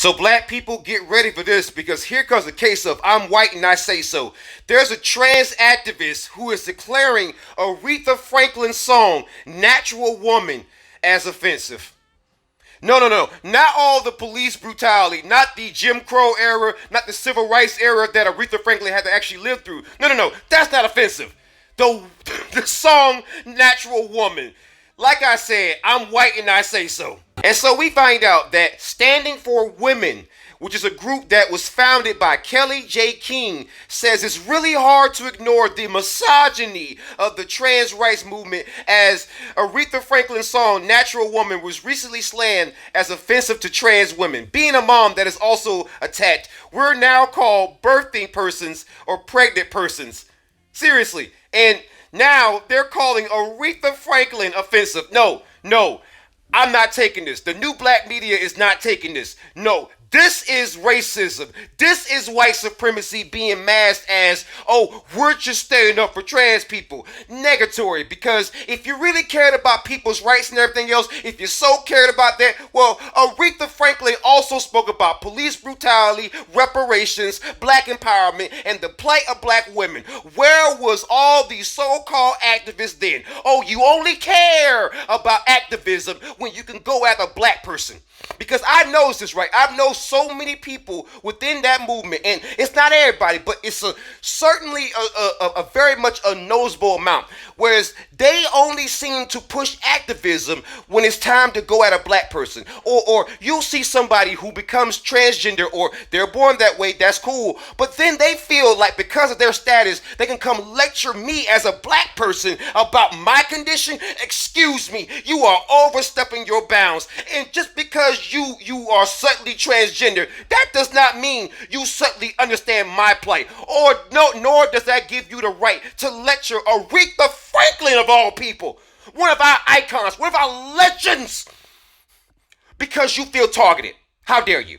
So black people, get ready for this because here comes a case of I'm white and I say so. There's a trans activist who is declaring Aretha Franklin's song Natural Woman as offensive. No, no, no. Not all the police brutality, not the Jim Crow era, not the civil rights era that Aretha Franklin had to actually live through. No, no, no. That's not offensive. The, the song Natural Woman. Like I said, I'm white and I say so. And so we find out that Standing for Women, which is a group that was founded by Kelly J. King, says it's really hard to ignore the misogyny of the trans rights movement as Aretha Franklin's song Natural Woman was recently slammed as offensive to trans women. Being a mom that is also attacked, we're now called birthing persons or pregnant persons. Seriously. And now they're calling Aretha Franklin offensive. No, no. I'm not taking this. The new black media is not taking this. No, this is racism. This is white supremacy being masked as, oh, we're just standing up for trans people. Negatory, because if you really cared about people's rights and everything else, if you so cared about that, well, Aretha Franklin also spoke about police brutality, reparations, black empowerment, and the plight of black women. Where was all these so-called activists then? Oh, you only care about activism when you can go at a black person. Because I know this, right? I know so many people within that movement, and it's not everybody, but it's certainly a very much a noticeable amount. Whereas they only seem to push activism when it's time to go at a black person. Or you'll see somebody who becomes transgender or they're born that way, that's cool. But then they feel like because of their status, they can come lecture me as a black person about my condition. Excuse me, you are overstepping your bounds. And just because you are subtly transgender, that does not mean you subtly understand my plight. Or no, nor does that give you the right to lecture Aretha Franklin of all people, one of our icons, one of our legends, because you feel targeted. How dare you?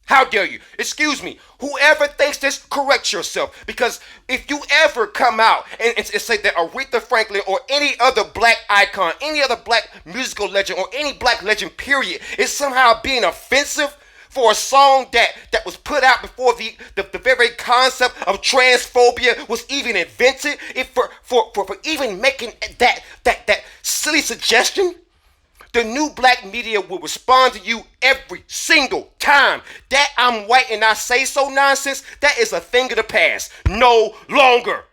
How dare you? Excuse me. Whoever thinks this, correct yourself. Because if you ever come out and say that Aretha Franklin or any other black icon, any other black musical legend, or any black legend, period, is somehow being offensive for a song that was put out before the very concept of transphobia was even invented, if for even making that silly suggestion, the new black media will respond to you every single time. That I'm white and I say so nonsense, that is a thing of the past. No longer.